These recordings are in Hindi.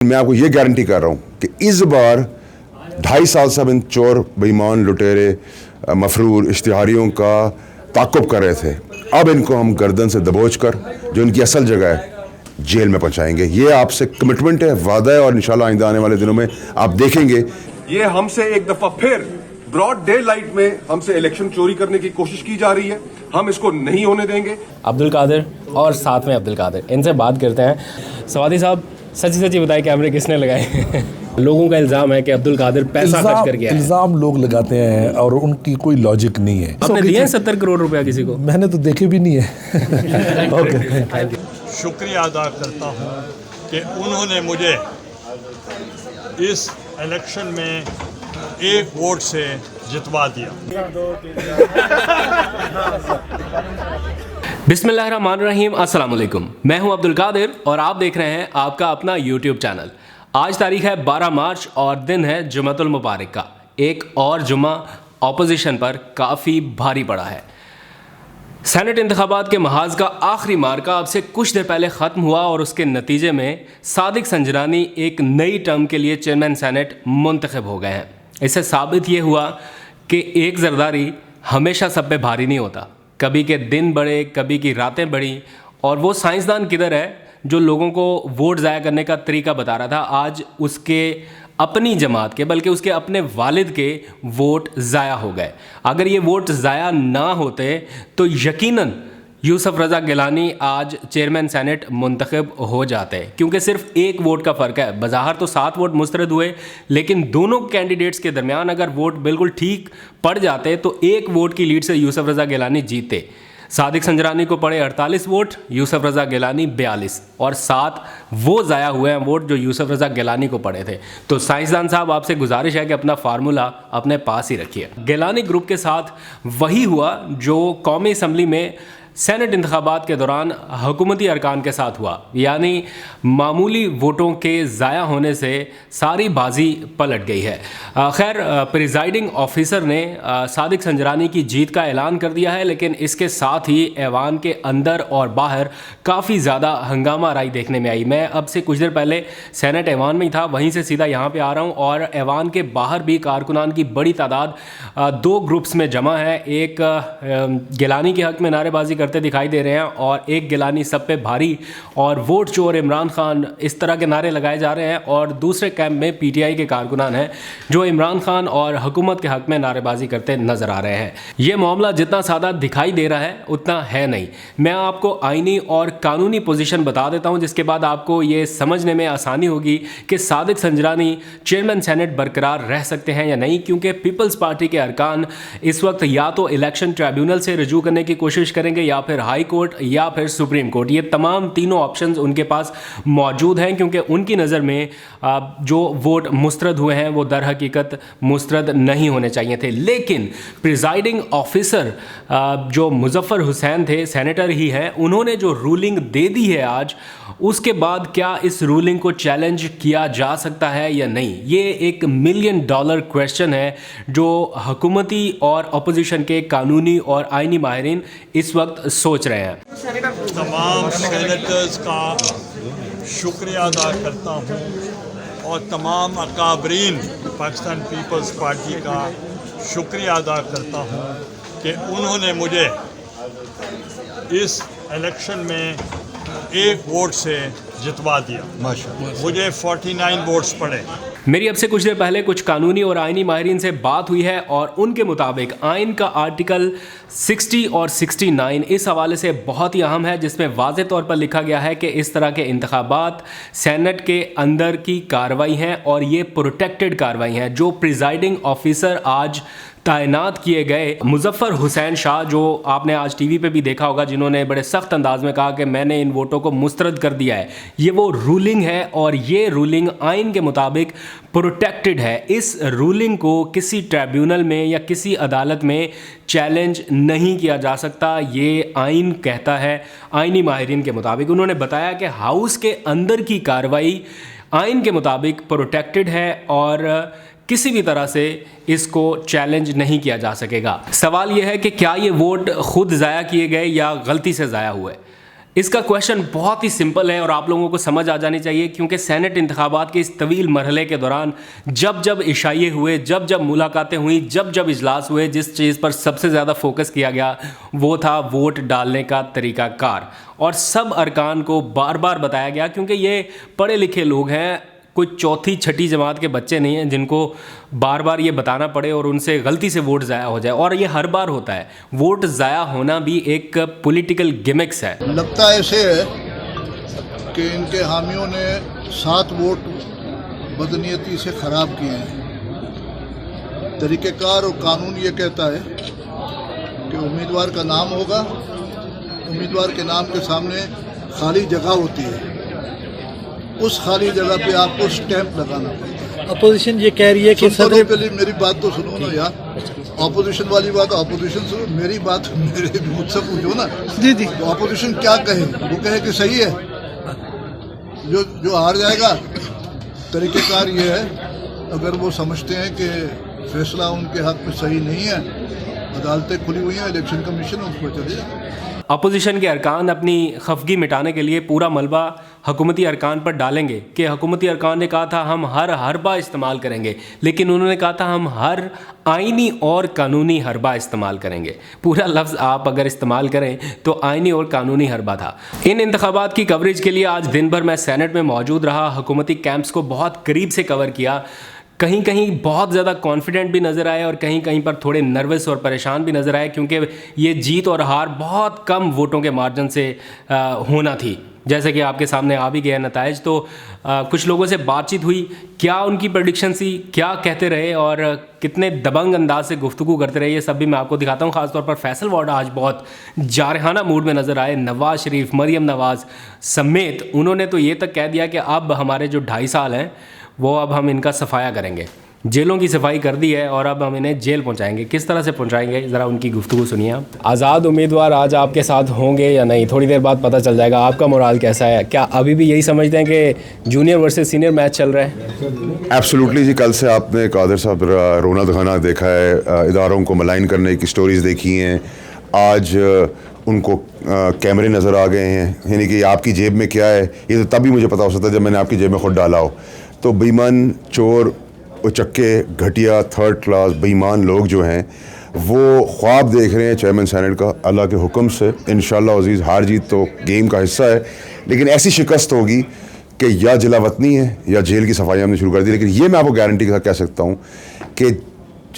मैं आपको ये गारंटी कर रहा हूँ कि इस बार 2.5 साल से हम इन चोर बेईमान लुटेरे मफरूर इश्तिहारियों का ताक़ुब कर रहे थे। अब इनको हम गर्दन से दबोच कर जो इनकी असल जगह है जेल में पहुँचाएंगे। ये आपसे कमिटमेंट है, वादा है, और इंशाल्लाह आइंदा आने वाले दिनों में आप देखेंगे। ये हमसे एक दफा फिर ब्रॉड डे लाइट में हमसे इलेक्शन चोरी करने की कोशिश की जा रही है। हम इसको नहीं होने देंगे। अब्दुल कादिर और साथ में अब्दुल कादिर, इनसे बात करते हैं। सवादी साहब, सच्ची सच्ची बताएं, कैमरे किसने लगाए? लोगों का इल्ज़ाम है कि अब्दुल कादिर पैसा खर्च कर गया है। इल्ज़ाम लोग लगाते हैं और उनकी कोई लॉजिक नहीं है। आपने दिए 70 करोड़ रुपया किसी को? मैंने तो देखे भी नहीं है। Okay, thank you. शुक्रिया अदा करता हूँ कि उन्होंने मुझे इस इलेक्शन में एक वोट से जितवा दिया। बिस्मिल्लाहिर्रहमानिर्रहीम, अस्सलाम वालेकुम। मैं हूं अब्दुल कादिर और आप देख रहे हैं आपका अपना यूट्यूब चैनल। आज तारीख है 12 मार्च और दिन है जुम्मतुल मुबारक का। एक और जुम्मा ऑपोजिशन पर काफ़ी भारी पड़ा है। सेनेट इंतखाबात के महाज का आखिरी मार्का अब से कुछ देर पहले ख़त्म हुआ और उसके नतीजे में सादिक संजरानी एक नई टर्म के लिए चेयरमैन सेनेट मुंतखब हो गए हैं। इससे साबित ये हुआ कि एक ज़रदारी हमेशा सब पे भारी नहीं होता। कभी के दिन बढ़े, कभी की रातें बढ़ी। और वो साइंसदान किधर है जो लोगों को वोट ज़ाया करने का तरीका बता रहा था? आज उसके अपनी जमात के, बल्कि उसके अपने वालिद के वोट ज़ाया हो गए। अगर ये वोट ज़ाया ना होते तो यकीनन यूसुफ रज़ा गिलानी आज चेयरमैन सेनेट मुंतखब हो जाते, क्योंकि सिर्फ एक वोट का फ़र्क है। बज़ाहिर तो 7 वोट मुस्तरद हुए, लेकिन दोनों कैंडिडेट्स के दरमियान अगर वोट बिल्कुल ठीक पड़ जाते तो 1 वोट की लीड से यूसुफ रज़ा गिलानी जीते। सादिक संजरानी को पड़े 48 वोट, यूसुफ रज़ा गिलानी 42, और 7 वो ज़ाया हुए हैं वोट जो यूसुफ रज़ा गिलानी को पड़े थे। तो साइंसदान साहब, आपसे गुजारिश है कि अपना फार्मूला अपने पास ही रखिए। गिलानी ग्रुप के साथ वही हुआ जो कौमी असम्बली में सेनेट इंतखाबात के दौरान हुकूमती अरकान के साथ हुआ, यानी मामूली वोटों के ज़ाया होने से सारी बाजी पलट गई है। खैर, प्रिजाइडिंग ऑफिसर ने सादिक संजरानी की जीत का ऐलान कर दिया है, लेकिन इसके साथ ही ऐवान के अंदर और बाहर काफ़ी ज़्यादा हंगामा राई देखने में आई। मैं अब से कुछ देर पहले सेनेट ऐवान में ही था, वहीं से सीधा यहाँ पे आ रहा हूँ, और ऐवान के बाहर भी कारकुनान की बड़ी तादाद 2 ग्रुप्स में जमा है। एक गिलानी के हक़ में नारेबाजी करते दिखाई दे रहे हैं और एक गिलानी सब पे भारी और वोट चोर इमरान खान, इस तरह के नारे लगाए जा रहे हैं। और दूसरे कैंप में पीटीआई के कारकुनान हैं जो इमरान खान और हुकूमत के हक़ में नारेबाजी करते नज़र आ रहे हैं। ये मामला जितना सादा दिखाई दे रहा है उतना है नहीं। मैं आपको आईनी और कानूनी पोजीशन बता देता हूं, जिसके बाद आपको ये समझने में आसानी होगी कि सादिक संजरानी चेयरमैन सेनेट बरकरार रह सकते हैं या नहीं, क्योंकि पीपल्स पार्टी के अरकान इस वक्त या तो इलेक्शन ट्रिब्यूनल से रजू करने की कोशिश करेंगे, या फिर हाई कोर्ट, या फिर सुप्रीम कोर्ट। ये तमाम तीनों ऑप्शंस उनके पास मौजूद हैं, क्योंकि उनकी नज़र में जो वोट मुस्तरद हुए हैं वो दर हकीकत मुस्तरद नहीं होने चाहिए थे। लेकिन प्रिजाइडिंग ऑफिसर जो मुजफ्फर हुसैन थे, सेनेटर ही हैं, उन्होंने जो रूलिंग दे दी है आज, उसके बाद क्या इस रूलिंग को चैलेंज किया जा सकता है या नहीं? ये एक $1 मिलियन क्वेश्चन है जो हुकूमती और अपोजिशन के कानूनी और आइनी माहिरीन इस वक्त सोच रहे हैं। तमाम सेनेटर्स का शुक्रिया अदा करता हूँ और तमाम अकाबरीन पाकिस्तान पीपल्स पार्टी का शुक्रिया अदा करता हूँ कि उन्होंने मुझे इस इलेक्शन में एक वोट से जितवा दिया। माशाअल्लाह, मुझे 49 वोट्स पड़े। मेरी अब से कुछ देर पहले कुछ कानूनी और आइनी माहिरीन से बात हुई है और उनके मुताबिक आइन का आर्टिकल 60 और 69 इस हवाले से बहुत ही अहम है, जिसमें वाज़े तौर पर लिखा गया है कि इस तरह के इंतखाबात सेनेट के अंदर की कार्रवाई हैं और ये प्रोटेक्टेड कार्रवाई हैं। जो प्रिजाइडिंग ऑफिसर आज तैनात किए गए मुजफ्फर हुसैन शाह, जो आपने आज टीवी पे भी देखा होगा, जिन्होंने बड़े सख्त अंदाज में कहा कि मैंने इन वोटों को मुस्तरद कर दिया है, ये वो रूलिंग है और ये रूलिंग आइन के मुताबिक प्रोटेक्टेड है। इस रूलिंग को किसी ट्रिब्यूनल में या किसी अदालत में चैलेंज नहीं किया जा सकता, ये आइन कहता है। आइनी माहिरीन के मुताबिक उन्होंने बताया कि हाउस के अंदर की कार्रवाई आइन के मुताबिक प्रोटेक्टेड है और किसी भी तरह से इसको चैलेंज नहीं किया जा सकेगा। सवाल यह है कि क्या ये वोट खुद ज़ाया किए गए या गलती से ज़ाया हुए? इसका क्वेश्चन बहुत ही सिंपल है और आप लोगों को समझ आ जानी चाहिए, क्योंकि सेनेट इंतखाबात के इस तवील मरहले के दौरान जब जब इशाइये हुए, जब जब मुलाकातें हुई, जब जब इजलास हुए, जिस चीज़ पर सबसे ज़्यादा फोकस किया गया वो था वोट डालने का तरीक़ाकार। और सब अरकान को बार बार बताया गया, क्योंकि ये पढ़े लिखे लोग हैं, कोई चौथी छठी जमात के बच्चे नहीं हैं जिनको बार बार ये बताना पड़े और उनसे गलती से वोट ज़ाया हो जाए। और ये हर बार होता है, वोट ज़ाया होना भी एक पॉलिटिकल गिमिक्स है। लगता ऐसे है कि इनके हामियों ने 7 वोट बदनीयती से ख़राब किए हैं। तरीक़ेकार और कानून ये कहता है कि उम्मीदवार का नाम होगा, उम्मीदवार के नाम के सामने खाली जगह होती है, उस खाली जगह पे आपको स्टैंप लगाना पड़ता है। अपोजिशन ये कह रही है कि सदर के लिए मेरी बात तो सुनो ना यार, ऑपोजिशन वाली बात ऑपोजिशन सुनो, मेरी बात मेरे मुझसे पूछो ना। जी जी, तो ऑपोजिशन क्या कहे? वो कहे कि सही है, जो हार जाएगा। तरीक़ेकार ये है, अगर वो समझते हैं कि फैसला उनके हक में सही नहीं है, अदालतें खुली हुई हैं, इलेक्शन कमीशन उस पर चले जाए। अपोजिशन के अरकान अपनी खफगी मिटाने के लिए पूरा मलबा हुकूमती अरकान पर डालेंगे कि हुकूमती अरकान ने कहा था हम हर हरबा इस्तेमाल करेंगे, लेकिन उन्होंने कहा था हम हर आइनी और कानूनी हरबा इस्तेमाल करेंगे। पूरा लफ्ज़ आप अगर इस्तेमाल करें तो आइनी और कानूनी हरबा था। इन इंतखाबात की कवरेज के लिए आज दिन भर मैं सेनेट में मौजूद रहा, हुकूमती कैंप्स को बहुत करीब से कवर किया। कहीं कहीं बहुत ज़्यादा कॉन्फिडेंट भी नज़र आए और कहीं कहीं पर थोड़े नर्वस और परेशान भी नज़र आए, क्योंकि ये जीत और हार बहुत कम वोटों के मार्जिन से होना थी। जैसे कि आपके सामने आ भी गया नताइज। तो कुछ लोगों से बातचीत हुई, क्या उनकी प्रेडिक्शन थी, क्या कहते रहे और कितने दबंग अंदाज से गुफ्तगू करते रहे, ये सब भी मैं आपको दिखाता हूँ। ख़ासतौर पर फैसल वार्ड आज बहुत जारहाना मूड में नज़र आए। नवाज़ शरीफ, मरियम नवाज़ समेत उन्होंने तो ये तक कह दिया कि अब हमारे जो 2.5 साल हैं वो अब हम इनका सफाया करेंगे। जेलों की सफाई कर दी है और अब हम इन्हें जेल पहुंचाएंगे। किस तरह से पहुंचाएंगे, ज़रा उनकी गुफ्तगू सुनिए आप। आज़ाद उम्मीदवार आज आपके साथ होंगे या नहीं, थोड़ी देर बाद पता चल जाएगा। आपका मोराल कैसा है? क्या अभी भी यही समझते हैं कि जूनियर वर्सेस सीनियर मैच चल रहा है? एब्सोल्युटली जी। कल से आपने कादर साहब रोना धोना देखा है, इदारों को मलाइन करने की स्टोरीज़ देखी हैं। आज उनको कैमरे नज़र आ गए हैं, यानी कि आपकी जेब में क्या है ये तो तभी मुझे पता हो सकता है जब मैंने आपकी जेब में खुद डाला हो। तो बेईमान, चोर, उचक्के, घटिया, थर्ड क्लास बेईमान लोग जो हैं वो ख्वाब देख रहे हैं चेयरमैन सेनेट का। अल्लाह के हुक्म से इंशाल्लाह अज़ीज़, हार जीत तो गेम का हिस्सा है, लेकिन ऐसी शिकस्त होगी कि या जिला वतनी है या जेल की सफाई हमने शुरू कर दी। लेकिन ये मैं आपको गारंटी के साथ कह सकता हूँ कि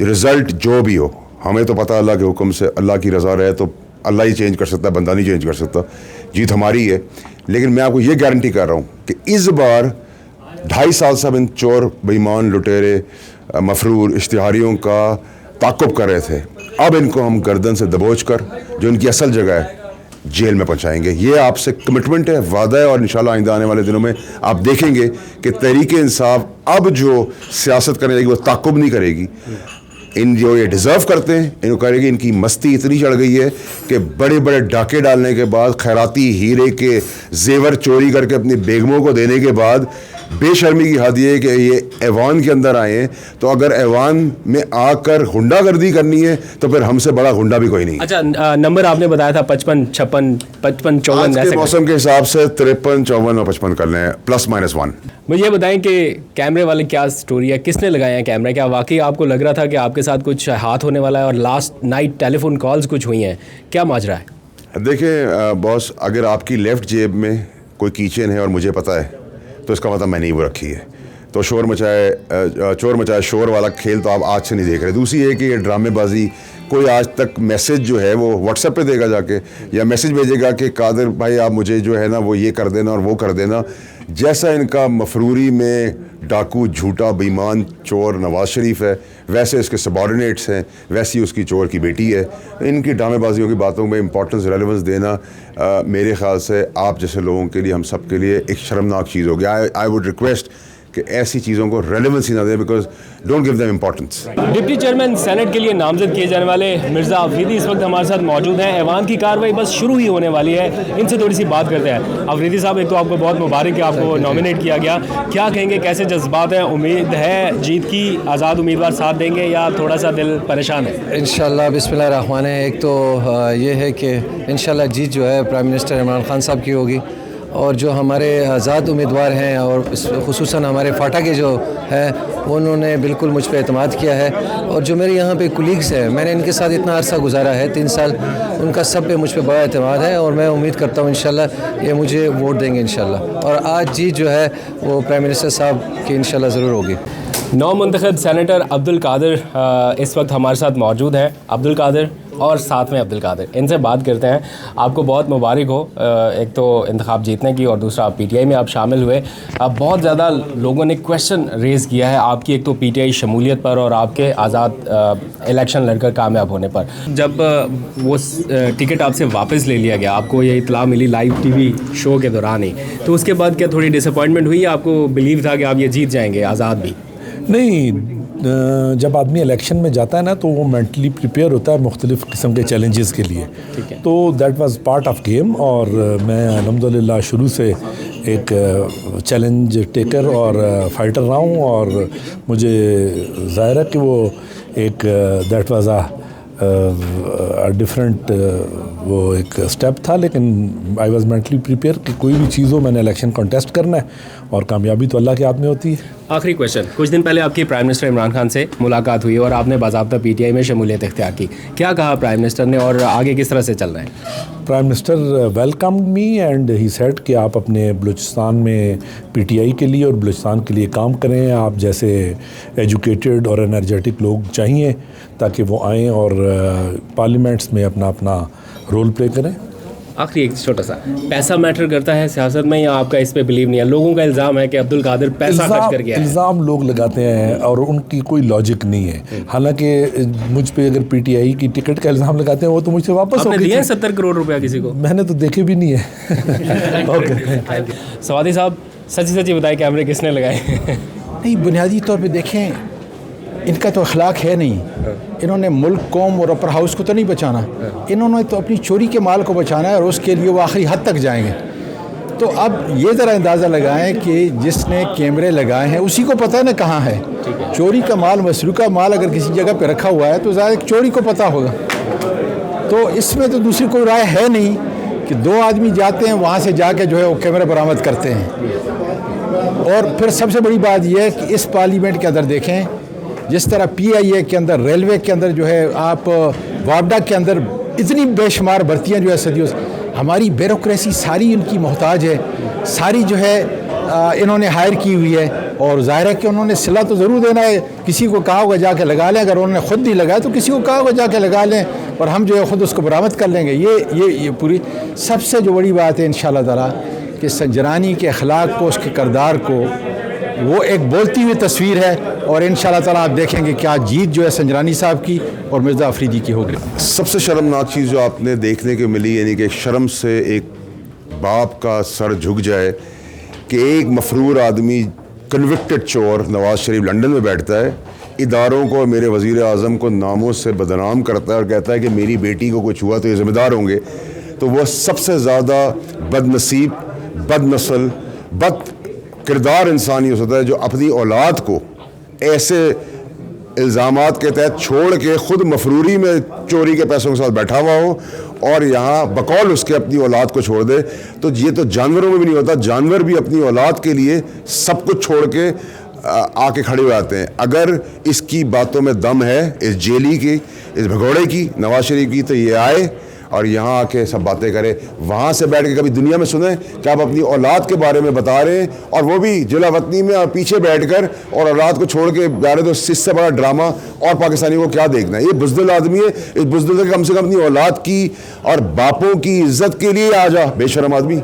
रिज़ल्ट जो भी हो, हमें तो पता अल्लाह के हुक्म से, अल्लाह की रज़ा रहे तो अल्लाह ही चेंज कर सकता है, बंदा नहीं चेंज कर सकता। जीत हमारी है। लेकिन मैं आपको ये गारंटी कर रहा हूँ कि इस बार 2.5 साल से अब इन चोर, बेईमान, लुटेरे, मफरूर इश्तिहारियों का ताक़ुब कर रहे थे, अब इनको हम गर्दन से दबोच कर जो इनकी असल जगह है जेल में पहुंचाएंगे। ये आपसे कमिटमेंट है, वादा है। और इंशाल्लाह आइंदा आने वाले दिनों में आप देखेंगे कि तहरीक इंसाफ अब जो सियासत करने लगेगी वो ताक़ुब नहीं करेगी। इन जो ये डिज़र्व करते हैं इनको करेगी। इनकी मस्ती इतनी चढ़ गई है कि बड़े बड़े डाके डालने के बाद, खैराती हीरे के जेवर चोरी करके अपनी बेगमों को देने के बाद बेशर्मी की हद ये कि ये ऐवान के अंदर आए हैं। तो अगर ऐवान में आकर गुंडागर्दी करनी है तो फिर हमसे बड़ा गुंडा भी कोई नहीं। अच्छा, नंबर आपने बताया था 55, 56, 55, 54 आज के मौसम के हिसाब से 53, 54 और 55 कर लें, +-1। मुझे ये बताएं कि कैमरे वाले क्या स्टोरी है, किसने लगाए हैं कैमरे? क्या वाकई आपको लग रहा था कि आपके साथ कुछ हाथ होने वाला है और लास्ट नाइट टेलीफोन कॉल्स कुछ हुई हैं? क्या माजरा है? देखिए बॉस, अगर आपकी लेफ़्ट जेब में कोई कीचेन है और मुझे पता है तो इसका मतलब मैंने ही वो रखी है। तो चोर मचाए शोर वाला खेल तो आप आज से नहीं देख रहे। दूसरी है कि ये ड्रामेबाजी, कोई आज तक मैसेज जो है वो व्हाट्सएप पे देगा जाके, या मैसेज भेजेगा कि कादर भाई आप मुझे जो है ना वो ये कर देना और वो कर देना। जैसा इनका मफरूरी में डाकू, झूठा, बेईमान चोर नवाज़ शरीफ है, वैसे इसके सबॉर्डिनेट्स हैं, वैसी उसकी चोर की बेटी है। इनकी ड्रामेबाजियों की बातों में इंपॉर्टेंस, रेलेवेंस देना मेरे ख्याल से आप जैसे लोगों के लिए, हम सब के लिए एक शर्मनाक चीज़ हो गया। आई वुड रिक्वेस्ट कि ऐसी चीज़ों को रेलेवेंसी ना दें, because don't give them importance. Deputy chairman senate के लिए नामजद किए जाने वाले मिर्ज़ा अफरीदी इस वक्त हमारे साथ मौजूद हैं। ऐवान की कार्रवाई बस शुरू ही होने वाली है, इनसे थोड़ी सी बात करते हैं। अफरीदी साहब, एक तो आपको बहुत मुबारक है, आपको नॉमिनेट किया गया, क्या कहेंगे, कैसे जज्बात हैं, उम्मीद है जीत की, आज़ाद उम्मीदवार साथ देंगे या थोड़ा सा दिल परेशान है? इंशाल्लाह बिस्मिल्लाहिर्रहमान। एक तो ये है कि इंशाल्लाह जीत जो है प्राइम मिनिस्टर इमरान खान साहब की होगी, और जो हमारे आज़ाद उम्मीदवार हैं और खुसूसन हमारे फाटा के जो हैं उन्होंने बिल्कुल मुझ पर एतमाद किया है, और जो मेरे यहाँ पे कुलीग्स हैं, मैंने इनके साथ इतना अरसा गुजारा है 3 साल, उनका सब पे मुझ पर बड़ा एतमाद है, और मैं उम्मीद करता हूँ इंशाल्लाह ये मुझे वोट देंगे इंशाल्लाह, और आज जीत जो है वो प्राइम मिनिस्टर साहब की इंशाल्लाह ज़रूर होगी। नौमुंतखब सेनेटर अब्दुल कादिर इस वक्त हमारे साथ मौजूद हैं। अब्दुल कादिर और साथ में अब्दुल कादिर, इनसे बात करते हैं। आपको बहुत मुबारक हो, एक तो इंतखाब जीतने की, और दूसरा आप पीटीआई में आप शामिल हुए। अब बहुत ज़्यादा लोगों ने क्वेश्चन रेज़ किया है आपकी, एक तो पीटीआई शमूलियत पर और आपके आज़ाद इलेक्शन लड़कर कामयाब होने पर। जब वो टिकट आपसे वापस ले लिया गया, आपको ये इतला मिली लाइव टीवी शो के दौरान ही, तो उसके बाद क्या थोड़ी डिसअपॉइंटमेंट हुई? आपको बिलीव था कि आप ये जीत जाएंगे आज़ाद भी? नहीं, जब आदमी इलेक्शन में जाता है ना तो वो मेंटली प्रिपेयर होता है मुख्तलिफ़ किस्म के चैलेंजेस के लिए, तो that was part of game. और मैं अल्हम्दुलिल्लाह शुरू से एक चैलेंज टेकर और फाइटर रहा हूँ, और मुझे ज़ाहिर है कि वो एक दैट वाज अ डिफरेंट वो एक स्टेप था, लेकिन आई वाज मेंटली प्रिपेयर कि कोई भी चीज़ हो, मैंने इलेक्शन कॉन्टेस्ट करना है, और कामयाबी तो अल्लाह के हाथ में होती है। आखिरी क्वेश्चन, कुछ दिन पहले आपकी प्राइम मिनिस्टर इमरान खान से मुलाकात हुई और आपने बाज़ाब्ता पीटीआई में शमूलियत इख्तियार की, क्या कहा प्राइम मिनिस्टर ने और आगे किस तरह से चल रहे हैं? Prime minister welcomed me and he said कि आप अपने बलूचिस्तान में पीटीआई के लिए और बलूचिस्तान के लिए काम करें, आप जैसे एजुकेटेड और एनर्जेटिक लोग चाहिए ताकि वो आएँ और पार्लियामेंट्स में अपना अपना रोल प्ले करें। आखिरी एक छोटा सा, पैसा मैटर करता है सियासत में या आपका इस पे बिलीव नहीं है? लोगों का इल्ज़ाम है कि अब्दुल कादिर पैसा खर्च कर गया है। इल्ज़ाम लोग लगाते हैं और उनकी कोई लॉजिक नहीं है। हालांकि मुझ पे अगर पीटीआई की टिकट का इल्ज़ाम लगाते हैं वो तो मुझसे वापस आपने दिए 70 करोड़ रुपया किसी को? मैंने तो देखे भी नहीं है। ओके, सवादी साहब, सच्ची सच्ची बताएं, कैमरे किसने लगाए? नहीं, बुनियादी तौर पे देखें, इनका तो अखलाक है नहीं। इन्होंने मुल्क, कौम और अपर हाउस को तो नहीं बचाना, इन्होंने तो अपनी चोरी के माल को बचाना है, और उसके लिए वो आखिरी हद तक जाएंगे। तो अब ये ज़रा अंदाज़ा लगाएं कि जिसने कैमरे लगाए हैं उसी को पता है ना कहाँ है। चोरी का माल, मसरूका माल अगर किसी जगह पे रखा हुआ है तो ज़ाहिर चोरी को पता होगा। तो इसमें तो दूसरी कोई राय है नहीं कि 2 आदमी जाते हैं वहाँ से जाके जो है वो कैमरा बरामद करते हैं। और फिर सबसे बड़ी बात यह है कि इस पार्लियामेंट के अंदर देखें, जिस तरह पीआईए के अंदर, रेलवे के अंदर जो है, आप वापडा के अंदर इतनी बेशुमार भर्तियाँ जो है सदियों से, हमारी ब्यूरोक्रेसी सारी इनकी मोहताज है, सारी जो है इन्होंने हायर की हुई है। और ज़ाहिर है कि उन्होंने सिला तो ज़रूर देना है, किसी को कहा होगा जाके लगा लें, अगर उन्होंने ख़ुद नहीं लगाया तो किसी को कहा होगा जाके लगा लें, और हम जो है ख़ुद उसको बरामद कर लेंगे। ये पूरी सबसे जो बड़ी बात है इंशाअल्लाह ताला कि संजरानी के अखलाक को, उसके किरदार को, वो एक बोलती हुई तस्वीर है, और इंशाअल्लाह ताला आप देखेंगे क्या जीत जो है संजरानी साहब की और मिर्ज़ा अफरीदी की होगी। सबसे शर्मनाक चीज़ जो आपने देखने को मिली, यानी कि शर्म से एक बाप का सर झुक जाए कि एक मफरूर आदमी, कन्विक्टेड चोर नवाज शरीफ लंदन में बैठता है, इदारों को, मेरे वज़ीर आज़म को नामों से बदनाम करता है और कहता है कि मेरी बेटी को कुछ हुआ तो ये ज़िम्मेदार होंगे। तो वह सबसे ज़्यादा बदनसीब, बदनस्ल, बद किरदार इंसान ही हो सकता है जो अपनी औलाद को ऐसे इल्ज़ामात के तहत छोड़ के ख़ुद मफरूरी में चोरी के पैसों के साथ बैठा हुआ हो और यहाँ बकौल उसके अपनी औलाद को छोड़ दे। तो ये तो जानवरों में भी नहीं होता, जानवर भी अपनी औलाद के लिए सब कुछ छोड़ के आके खड़े हो जाते हैं। अगर इसकी बातों में दम है, इस जेली की, इस भगोड़े की, नवाज शरीफ की, तो ये आए और यहाँ आके सब बातें करें। वहाँ से बैठ के कभी दुनिया में सुने कि आप अपनी औलाद के बारे में बता रहे हैं, और वो भी जिला वतनी में, और पीछे बैठकर और औलाद को छोड़ के जा रहे, तो इससे बड़ा ड्रामा और पाकिस्तानियों को क्या देखना है। ये बुज़दिल आदमी है, इस बुज़दिल से कम औलाद की और बापों की इज्जत के लिए आ जा, बेशरम आदमी।